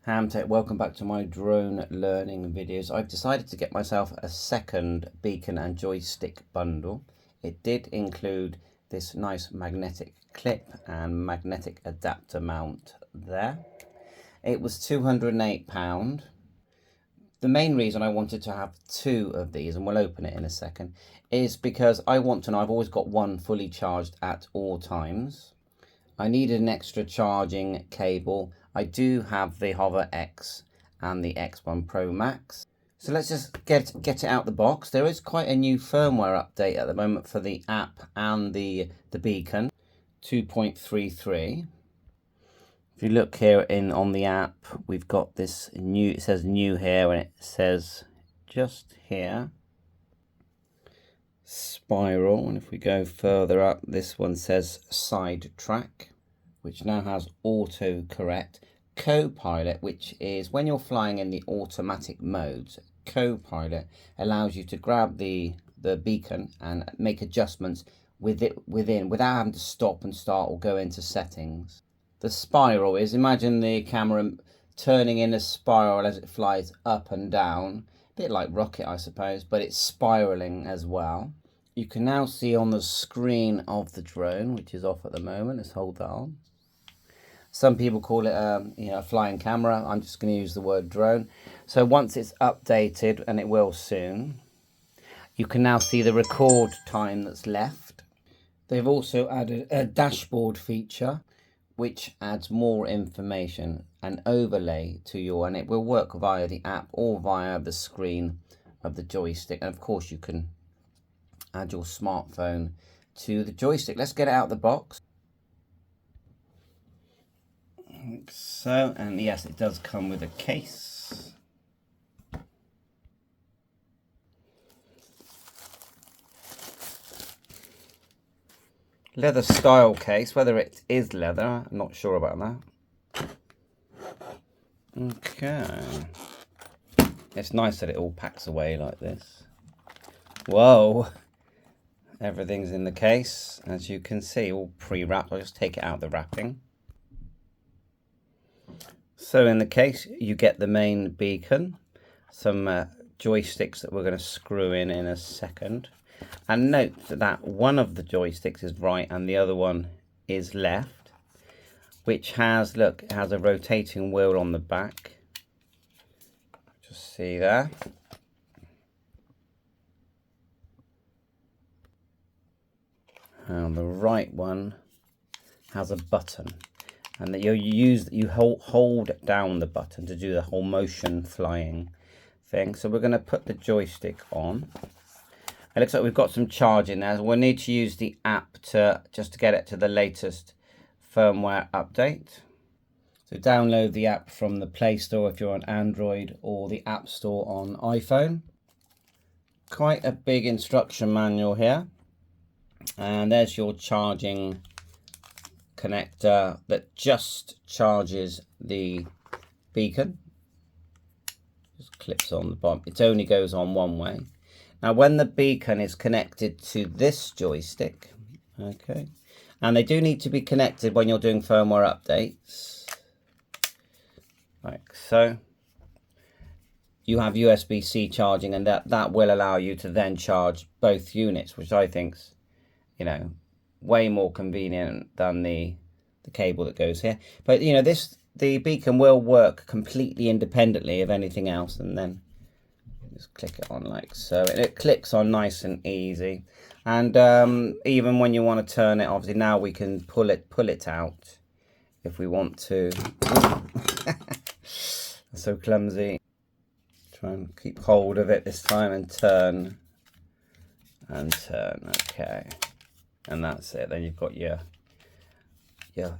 Hamtech, welcome back to my drone learning videos. I've decided to get myself a second beacon and joystick bundle. It did include this nice magnetic clip and magnetic adapter mount there. It was £208. The main reason I wanted to have two of these, and we'll open it in a second, is because I want to know I've always got one fully charged at all times. I needed an extra charging cable. I do have the Hover X and the X1 Pro Max. So let's just get it out the box. There is quite a new firmware update at the moment for the app and the beacon, 2.33. If you look here on the app, we've got this new, it says new here, and it says just here, spiral. And if we go further up, this one says side track, which now has auto correct. Copilot, which is when you're flying in the automatic modes, Copilot allows you to grab the beacon and make adjustments without having to stop and start or go into settings. The spiral is, imagine the camera turning in a spiral as it flies up and down, a bit like rocket I suppose, but it's spiraling as well. You can now see on the screen of the drone, which is off at the moment. Let's hold that on. Some people call it a flying camera. I'm just going to use the word drone. So once it's updated, and it will soon, you can now see the record time that's left. They've also added a dashboard feature, which adds more information, an overlay to your, and it will work via the app or via the screen of the joystick. And of course you can add your smartphone to the joystick. Let's get it out of the box. Like so, and yes, it does come with a case. Leather style case, whether it is leather, I'm not sure about that. Okay. It's nice that it all packs away like this. Whoa. Everything's in the case, as you can see, all pre-wrapped. I'll just take it out of the wrapping. So in the case, you get the main beacon, some joysticks that we're going to screw in a second. And note that one of the joysticks is right and the other one is left, which has, look, it has a rotating wheel on the back. Just see there. And the right one has a button, and that you hold down the button to do the whole motion flying thing. So we're going to put the joystick on. It looks like we've got some charge in there. So we'll need to use the app just to get it to the latest firmware update. So download the app from the Play Store if you're on Android, or the App Store on iPhone. Quite a big instruction manual here. And there's your charging connector that just charges the beacon. Just clips on the bottom. It only goes on one way. Now when the beacon is connected to this joystick, okay, and they do need to be connected when you're doing firmware updates, like so, you have USB-C charging, and that will allow you to then charge both units, which I think's, you know, way more convenient than the cable that goes here. But you know, the beacon will work completely independently of anything else, and then just click it on like so, and it clicks on nice and easy. And even when you want to turn it, obviously now we can pull it out if we want to. So clumsy. Try and keep hold of it this time and turn and turn. Okay, and that's it. Then you've got your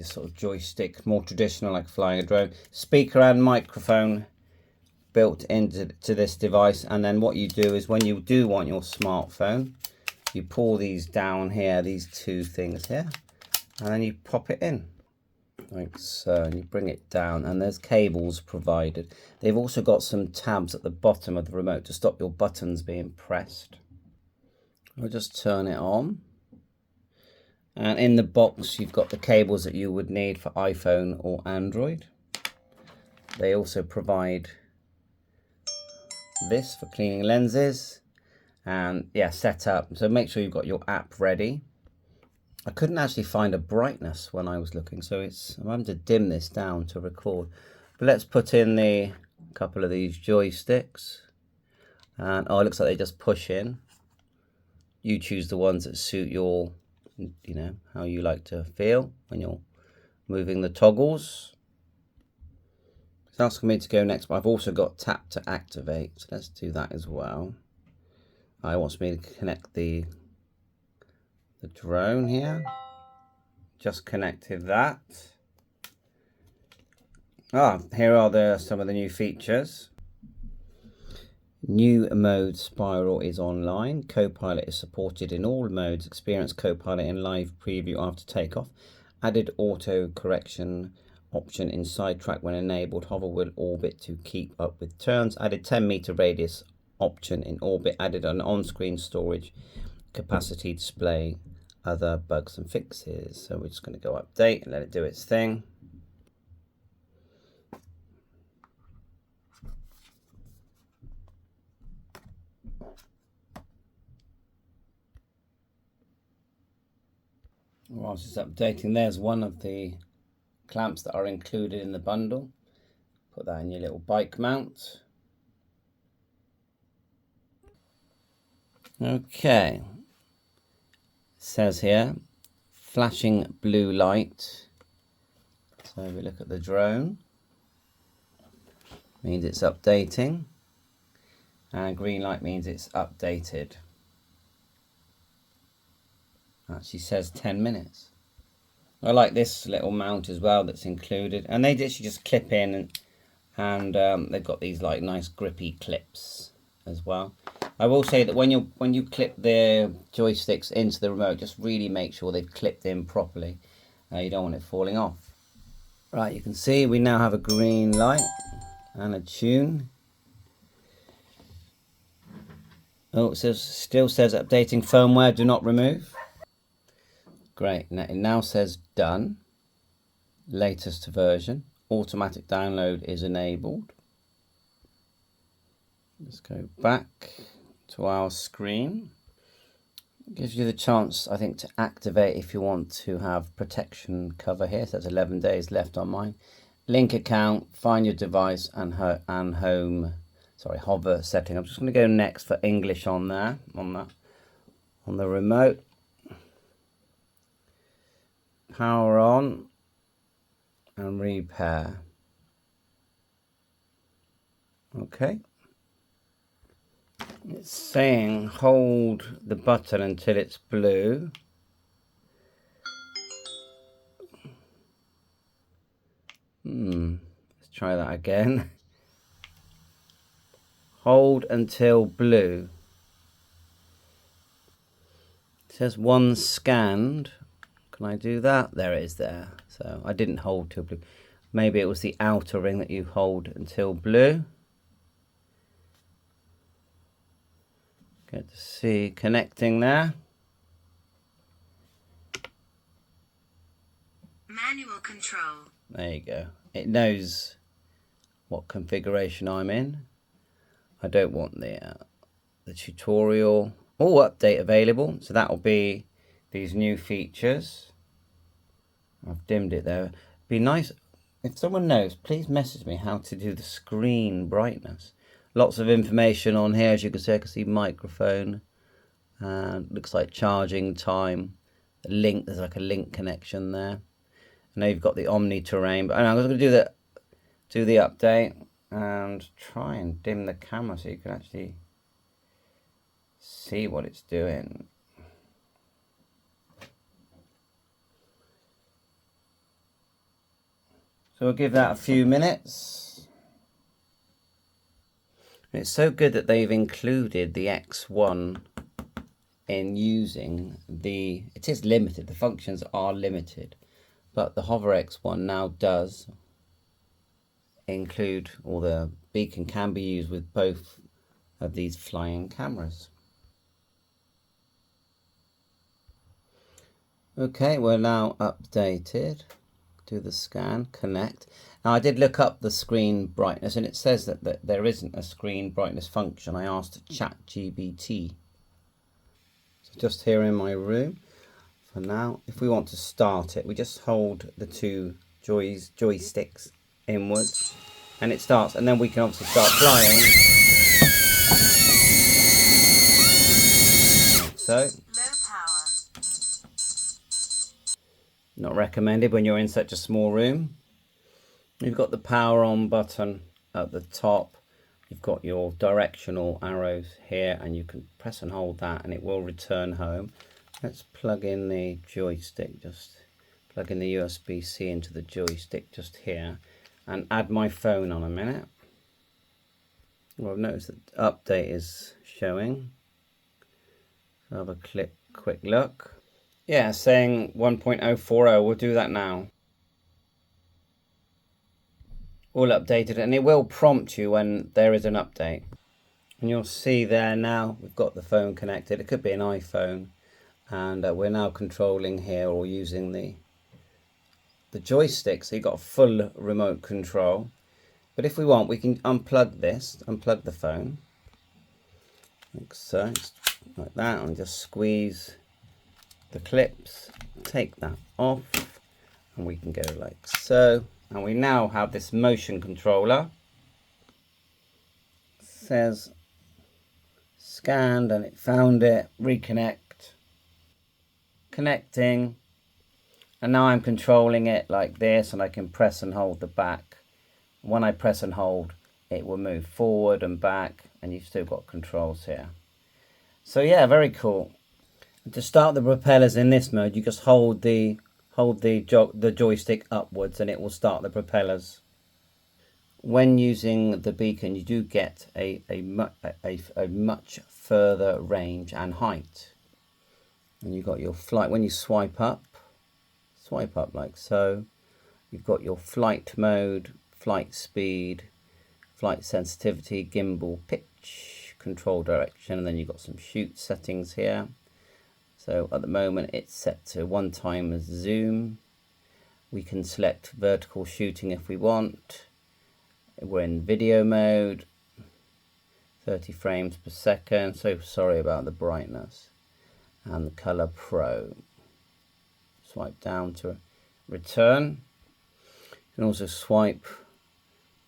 sort of joystick, more traditional, like flying a drone. Speaker and microphone built into this device. And then what you do is, when you do want your smartphone, you pull these down here, these two things here, and then you pop it in like so, and you bring it down, and there's cables provided. They've also got some tabs at the bottom of the remote to stop your buttons being pressed. I'll just turn it on, and in the box you've got the cables that you would need for iPhone or Android. They also provide this for cleaning lenses and yeah, setup. So make sure you've got your app ready. I couldn't actually find a brightness when I was looking, so I'm having to dim this down to record. But let's put in a couple of these joysticks. And oh, it looks like they just push in. You choose the ones that suit your, you know, how you like to feel when you're moving the toggles. It's asking me to go next, but I've also got tap to activate. So let's do that as well. It wants me to connect the drone here. Just connected that. Here are some of the new features. New mode spiral is online. Copilot is supported in all modes. Experience Copilot in live preview after takeoff. Added auto correction option in sidetrack when enabled. Hover will orbit to keep up with turns. Added 10-meter radius option in orbit. Added an on-screen storage capacity display. Other bugs and fixes. So we're just going to go update and let it do its thing. Whilst it's updating, there's one of the clamps that are included in the bundle. Put that in your little bike mount. Okay. It says here, flashing blue light. So we look at the drone. Means it's updating. And green light means it's updated. Actually says 10 minutes. I like this little mount as well that's included, and they actually just clip in, and they've got these like nice grippy clips as well. I will say that when you clip the joysticks into the remote, just really make sure they've clipped in properly. You don't want it falling off. Right, you can see we now have a green light and a tune. Oh, it still says updating firmware, do not remove. Great, it now says done. Latest version. Automatic download is enabled. Let's go back to our screen. It gives you the chance, I think, to activate if you want to have protection cover here. So that's 11 days left on mine. Link account, find your device and hover setting. I'm just going to go next for English on there, on the remote. Power on and repair. Okay. It's saying hold the button until it's blue. Let's try that again. Hold until blue. It says one scanned. Can I do that? There it is there. So I didn't hold till blue. Maybe it was the outer ring that you hold until blue. Good to see connecting there. Manual control. There you go. It knows what configuration I'm in. I don't want the tutorial or update available. So that will be these new features. I've dimmed it there. It'd be nice if someone knows, please message me how to do the screen brightness. Lots of information on here, as you can see. I can see microphone, and looks like charging time. Link, there's like a link connection there. I know you've got the Omni terrain, but I'm going to do the update and try and dim the camera so you can actually see what it's doing. So we'll give that a few minutes. And it's so good that they've included the X1 in using it is limited, the functions are limited, but the Hover X1 now does include, or the beacon can be used with both of these flying cameras. Okay, we're now updated. do the scan, connect. Now I did look up the screen brightness and it says that there isn't a screen brightness function. I asked ChatGPT. So just here in my room for now. If we want to start it, we just hold the two joysticks inwards and it starts, and then we can obviously start flying. Like so. Low power. Not recommended when you're in such a small room. You've got the power on button at the top. You've got your directional arrows here and you can press and hold that and it will return home. Let's plug in the joystick, just plug in the USB-C into the joystick just here and add my phone on a minute. Well, I've noticed that update is showing. So have a quick look. Yeah, saying 1.040, we'll do that now. All updated, and it will prompt you when there is an update. And you'll see there now we've got the phone connected. It could be an iPhone, and we're now controlling here or using the joystick, so you've got full remote control. But if we want, we can unplug the phone like so, like that, and just squeeze the clips, take that off, and we can go like so. And we now have this motion controller. It says scanned and it found it. Reconnect. Connecting. And now I'm controlling it like this, and I can press and hold the back. When I press and hold, it will move forward and back, and you've still got controls here. So yeah, very cool. And to start the propellers in this mode, you just hold the joystick upwards and it will start the propellers. When using the beacon, you do get a much further range and height. And you've got your flight. When you swipe up like so, you've got your flight mode, flight speed, flight sensitivity, gimbal pitch, control direction, and then you've got some shoot settings here. So at the moment it's set to 1x zoom. We can select vertical shooting if we want. We're in video mode, 30 frames per second. So sorry about the brightness. And the color pro. Swipe down to return. You can also swipe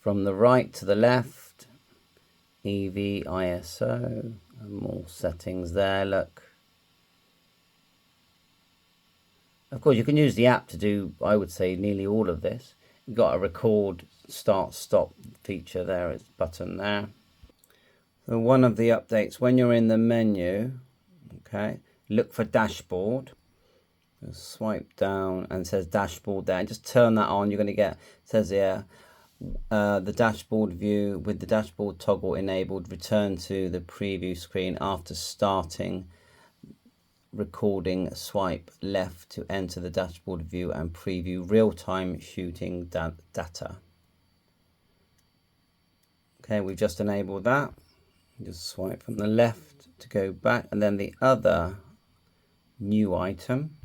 from the right to the left. EV, ISO, and more settings there, look. Of course, you can use the app to do, I would say, nearly all of this. You've got a record, start, stop feature there, it's button there. So one of the updates, when you're in the menu, okay, look for dashboard. Just swipe down and it says dashboard there. And just turn that on. You're going to get, it says here, the dashboard view with the dashboard toggle enabled. Return to the preview screen after starting recording. Swipe left to enter the dashboard view and preview real-time shooting data. Okay, we've just enabled that. Just swipe from the left to go back, and then the other new item.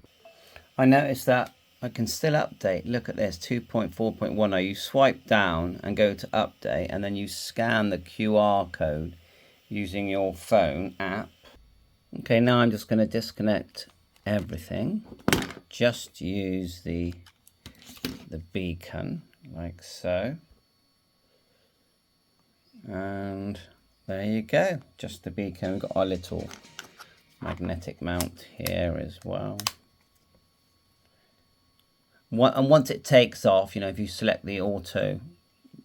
I noticed that I can still update. Look at this, 2.4.10. You swipe down and go to update, and then you scan the QR code using your phone app. Okay, now I'm just going to disconnect everything. Just use the beacon like so. And there you go, just the beacon. We've got our little magnetic mount here as well. And once it takes off, you know, if you select the auto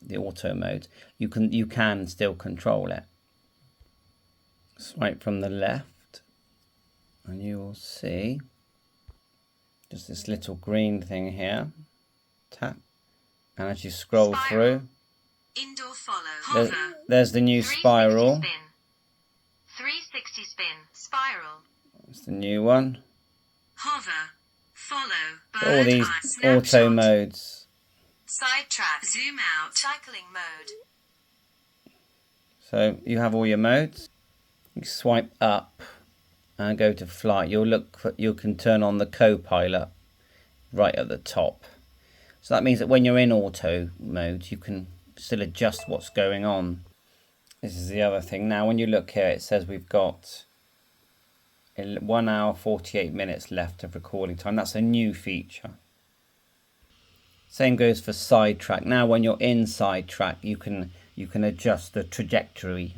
mode, you can still control it. Swipe from the left, and you will see just this little green thing here. Tap, and as you scroll through, indoor follow. There's the new spiral. 360 spin, spiral. That's the new one. Hover, follow, So all these auto modes. Sidetrack, zoom out, cycling mode. So you have all your modes. You swipe up and go to flight. You can turn on the co-pilot right at the top. So that means that when you're in auto mode, you can still adjust what's going on. This is the other thing. Now, when you look here, it says we've got 1 hour 48 minutes left of recording time. That's a new feature. Same goes for sidetrack. Now, when you're in sidetrack, you can adjust the trajectory,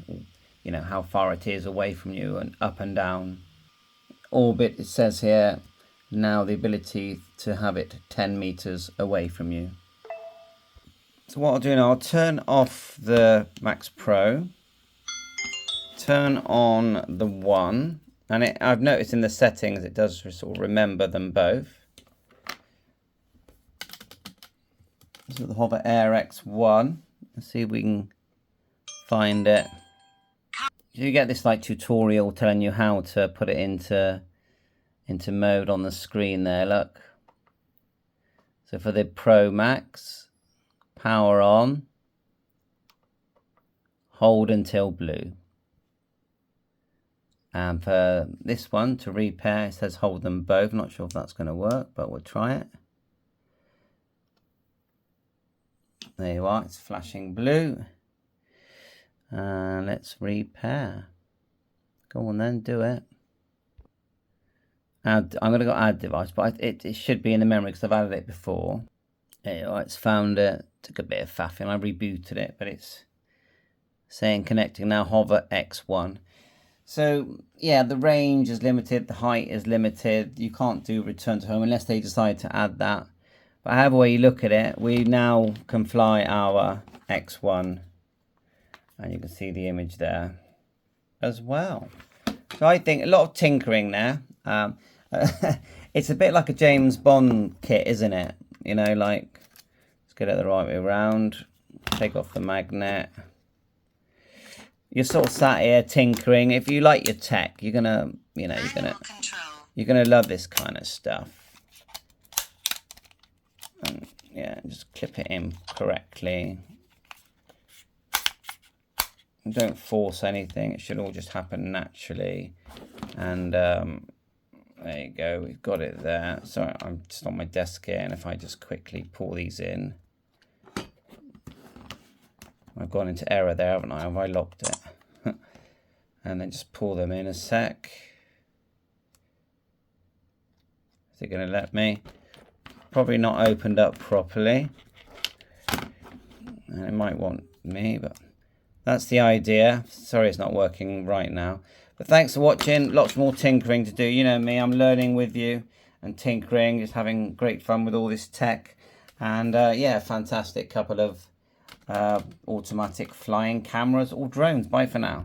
you know, how far it is away from you and up and down. Orbit, it says here, now the ability to have it 10 meters away from you. So what I'll do now, I'll turn off the Max Pro, turn on the One, and I've noticed in the settings it does sort of remember them both. This is the Hover Air X1. Let's see if we can find it. You get this like tutorial telling you how to put it into mode on the screen there, look. So for the Pro Max, power on, hold until blue. And for this one, to repair, it says hold them both. Not sure if that's going to work, but we'll try it. There you are, it's flashing blue. Let's repair. Go on then, do it. I'm going to go add device, but it should be in the memory because I've added it before. There you are, it's found it. Took a bit of faffing. I rebooted it, but it's saying connecting now, Hover X1. So yeah, the range is limited, the height is limited. You can't do return to home unless they decide to add that. But however way you look at it, we now can fly our X1, and you can see the image there as well. So I think a lot of tinkering there. It's a bit like a James Bond kit, isn't it? You know, like, let's get it the right way around. Take off the magnet. You're sort of sat here tinkering. If you like your tech, you're gonna, you know, you're gonna love this kind of stuff. And yeah, just clip it in correctly. And don't force anything. It should all just happen naturally. And there you go. We've got it there. So I'm just on my desk here, and if I just quickly pull these in, I've gone into error there, haven't I? Have I locked it? And then just pull them in a sec. Is it going to let me? Probably not opened up properly. And it might want me, but that's the idea. Sorry it's not working right now. But thanks for watching. Lots more tinkering to do. You know me, I'm learning with you and tinkering, just having great fun with all this tech. And yeah, fantastic couple of automatic flying cameras or drones. Bye for now.